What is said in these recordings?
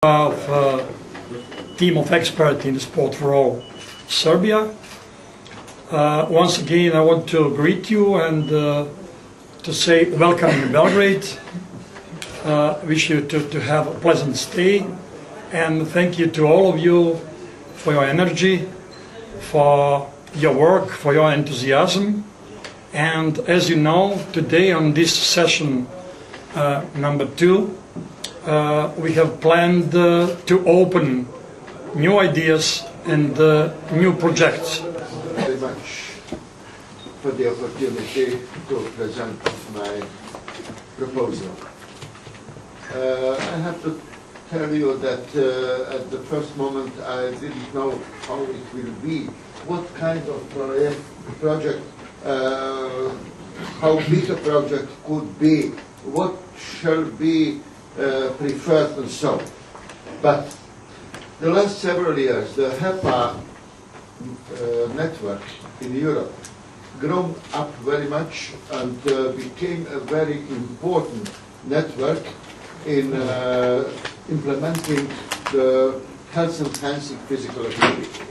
Of team of experts in sport for all Serbia. Once again, I want to greet you and to say welcome in Belgrade. Wish you to have a pleasant stay, and thank you to all of you for your energy, for your work, for your enthusiasm. And as you know, today on this session number 2, we have planned to open new ideas and new projects. Very much for the opportunity to present my proposal. I have to tell you that at the first moment I didn't know how it will be, what kind of project, how big a project could be, what shall be preferred and so. But the last several years, the HEPA network in Europe grew up very much and became a very important network in implementing the health-enhancing physical activity.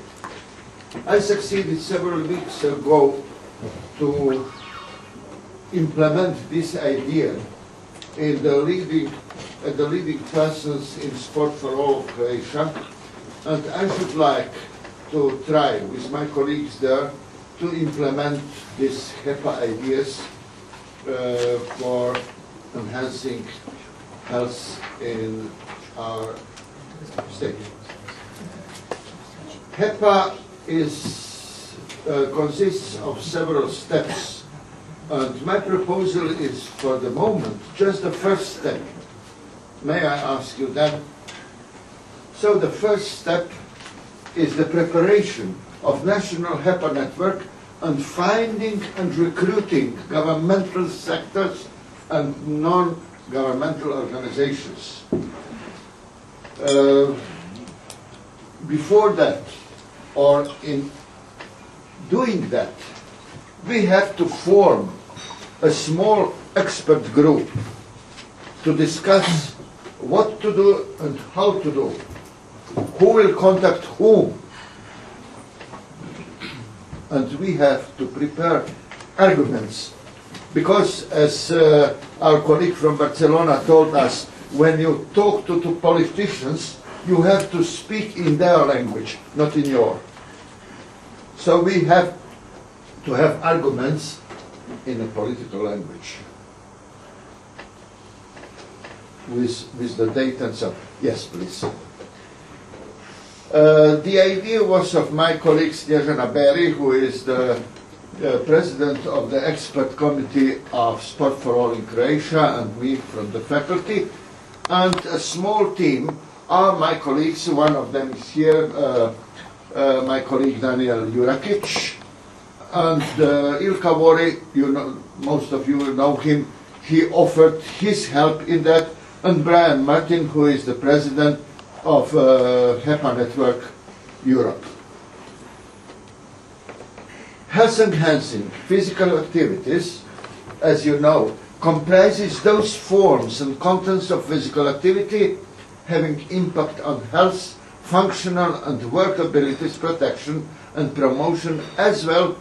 I succeeded several weeks ago to implement this idea in the leading persons in Sport for All of Croatia, and I should like to try with my colleagues there to implement these HEPA ideas for enhancing health in our state. HEPA consists of several steps, and my proposal is for the moment just the first step. May I ask you that? So the first step is the preparation of national HEPA network and finding and recruiting governmental sectors and non-governmental organizations. Before that, or in doing that, we have to form a small expert group to discuss what to do and how to do, who will contact whom, and we have to prepare arguments, because as our colleague from Barcelona told us, when you talk to politicians, you have to speak in their language, not in yours. So we have to have arguments in a political language with the data and so. Yes, please. The idea was of my colleague Snježana Beri, who is the president of the expert committee of Sport for All in Croatia, and me from the faculty, and a small team are my colleagues. One of them is here, my colleague Daniel Jurakic, and Ilka Vori, you know, most of you know him. He offered his help in that, and Brian Martin, who is the president of HEPA Network Europe. Health-enhancing physical activities, as you know, comprises those forms and contents of physical activity having impact on health, functional and workability protection and promotion, as well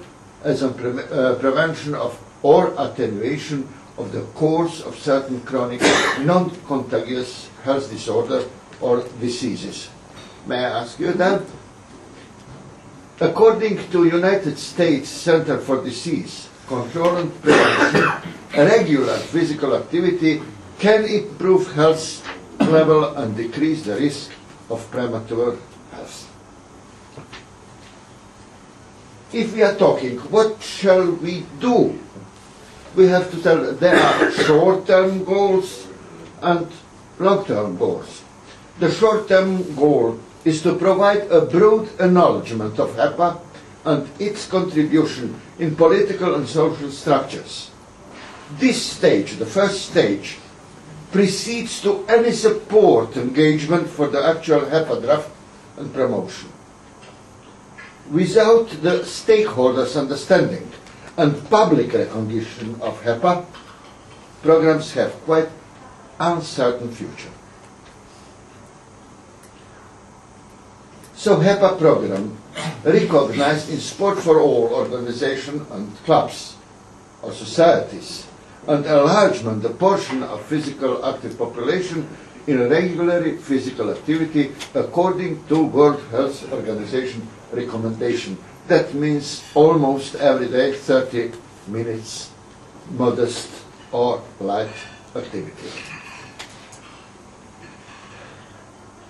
as on prevention of or attenuation of the course of certain chronic non-contagious health disorder or diseases. May I ask you that? According to United States Center for Disease Control and Prevention, regular physical activity can improve health level and decrease the risk of premature health. If we are talking, what shall we do? We have to tell there are short-term goals and long-term goals. The short-term goal is to provide a broad acknowledgement of HEPA and its contribution in political and social structures. This stage, the first stage, precedes to any support engagement for the actual HEPA draft and promotion. Without the stakeholders' understanding and public recognition of HEPA, programs have quite uncertain future. So HEPA program recognized in Sport for All organization and clubs or societies and enlargement the portion of physical active population in regular physical activity according to World Health Organization recommendation. That means almost every day 30 minutes modest or light activity.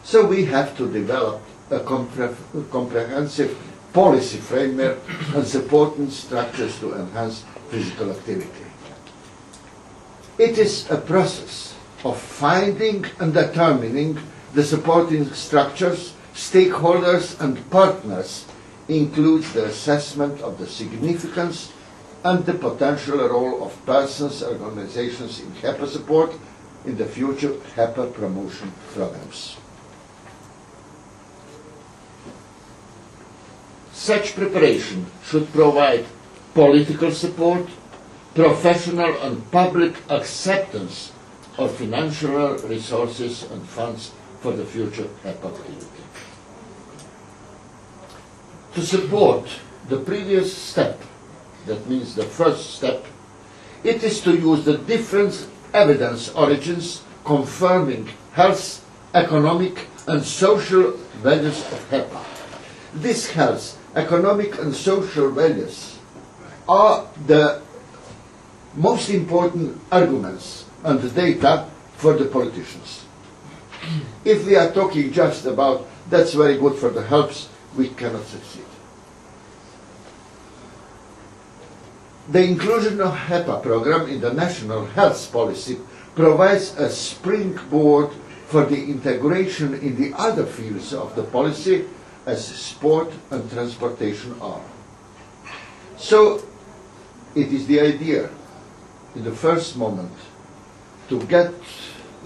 So we have to develop a comprehensive policy framework and supporting structures to enhance physical activity. It is a process of finding and determining the supporting structures, stakeholders and partners, includes the assessment of the significance and the potential role of persons, organizations in HEPA support in the future HEPA promotion programs. Such preparation should provide political support, professional and public acceptance of financial resources and funds for the future HEPA activity. To support the previous step, that means the first step, it is to use the different evidence origins confirming health, economic and social values of HEPA. These health, economic and social values are the most important arguments and data for the politicians. If we are talking just about that's very good for the health, we cannot succeed. The inclusion of HEPA program in the national health policy provides a springboard for the integration in the other fields of the policy as sport and transportation are. So it is the idea in the first moment to get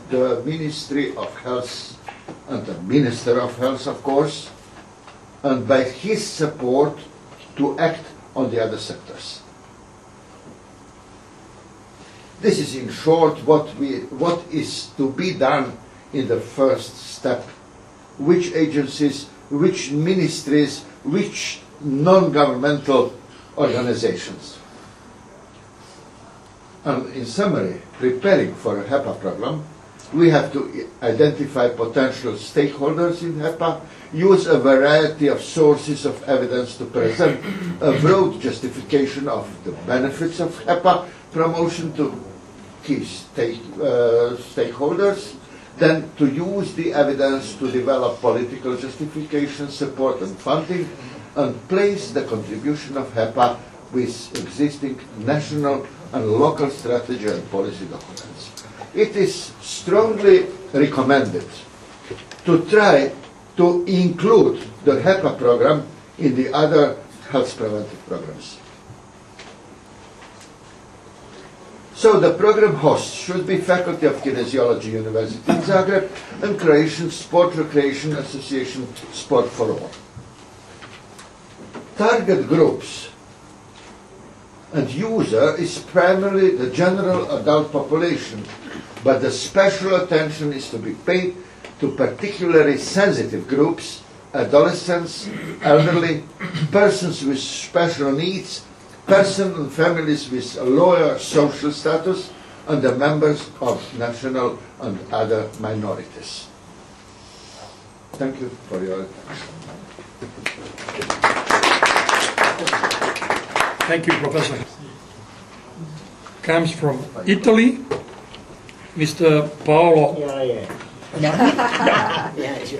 the Ministry of Health and the Minister of Health, of course, and by his support to act on the other sectors. This is in short what is to be done in the first step. Which agencies, which ministries, which non-governmental organizations. And in summary, preparing for a HEPA program, we have to identify potential stakeholders in HEPA, use a variety of sources of evidence to present a broad justification of the benefits of HEPA promotion to key stakeholders, then to use the evidence to develop political justification, support and funding, and place the contribution of HEPA with existing national and local strategy and policy documents. It is strongly recommended to try to include the HEPA program in the other health preventive programs. So the program hosts should be Faculty of Kinesiology University in Zagreb and Croatian Sport Recreation Association Sport for All. Target groups and user is primarily the general adult population, but the special attention is to be paid to particularly sensitive groups, adolescents, elderly, persons with special needs, persons and families with a lower social status, and the members of national and other minorities. Thank you for your attention. Thank you, Professor. Comes from Italy, Mr. Paolo.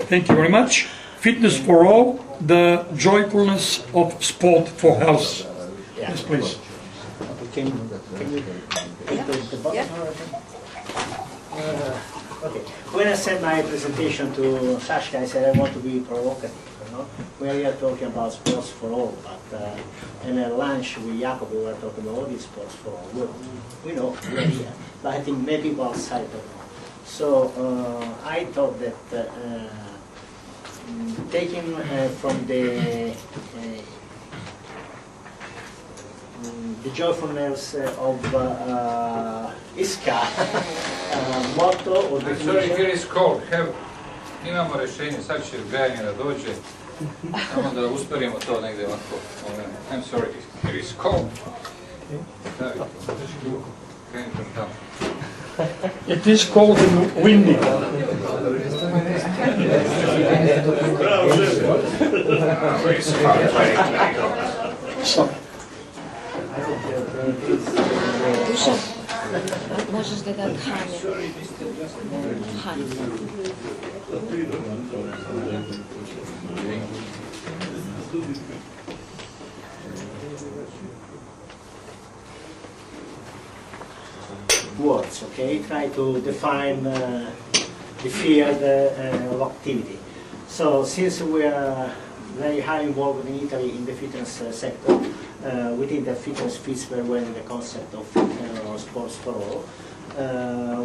Thank you very much. Fitness for all, the joyfulness of sport for health. Yes, please. Can you hit the button? Okay. When I sent my presentation to Sashka, I said I want to be provocative. We are here talking about sports for all, but in a lunch with Jacob we were talking about all these sports for all. We know, we are here, but I think maybe one side don't know. So I thought that taking from the joyfulness of ISKA motto or I'm sorry, here is cold. Imamo rješenje, sad će Gajanina dođe, Samo da usporimo to negdje ovako. I'm sorry, it is cold. Krenim prema tamo. It is cold and windy. So, Dušan, možeš da da Hanje. Hanje. Words, okay? Try to define the field of activity. So since we are very high involved in Italy in the fitness sector, we think that fitness fits very well in the concept of sports for all.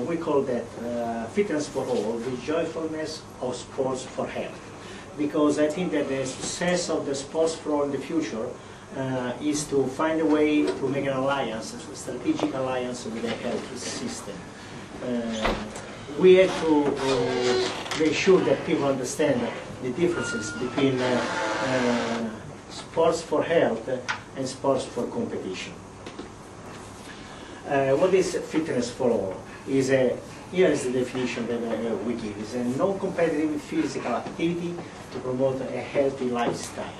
We call that fitness for all, the joyfulness of sports for health. Because I think that the success of the sports for all in the future is to find a way to make an alliance, a strategic alliance with the health system. We have to make sure that people understand the differences between sports for health and sports for competition. What is fitness for all? Here is the definition that we give. It's a non-competitive physical activity to promote a healthy lifestyle.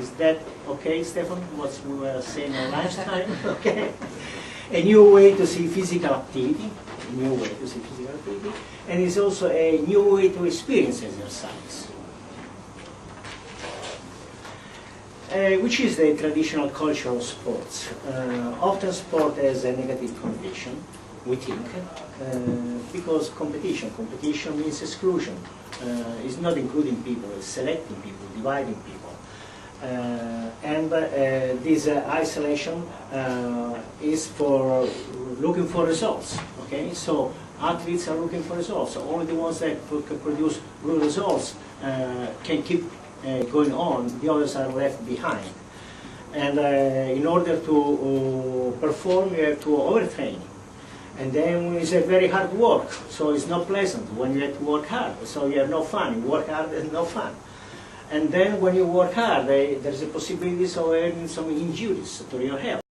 Is that okay, Stefan, what we were saying last time? Okay. A new way to see physical activity, and it's also a new way to experience exercise. Which is the traditional culture of sports. Often sport has a negative connotation, we think, because competition means exclusion. It's not including people, it's selecting people, dividing people. This isolation is for looking for results, okay? So athletes are looking for results. Only the ones that can produce good results can keep going on, the others are left behind. And in order to perform, you have to overtrain. And then it's a very hard work, so it's not pleasant when you have to work hard. So you have no fun. You work hard, there's no fun. And then when you work hard, there's a possibility of having some injuries to your health.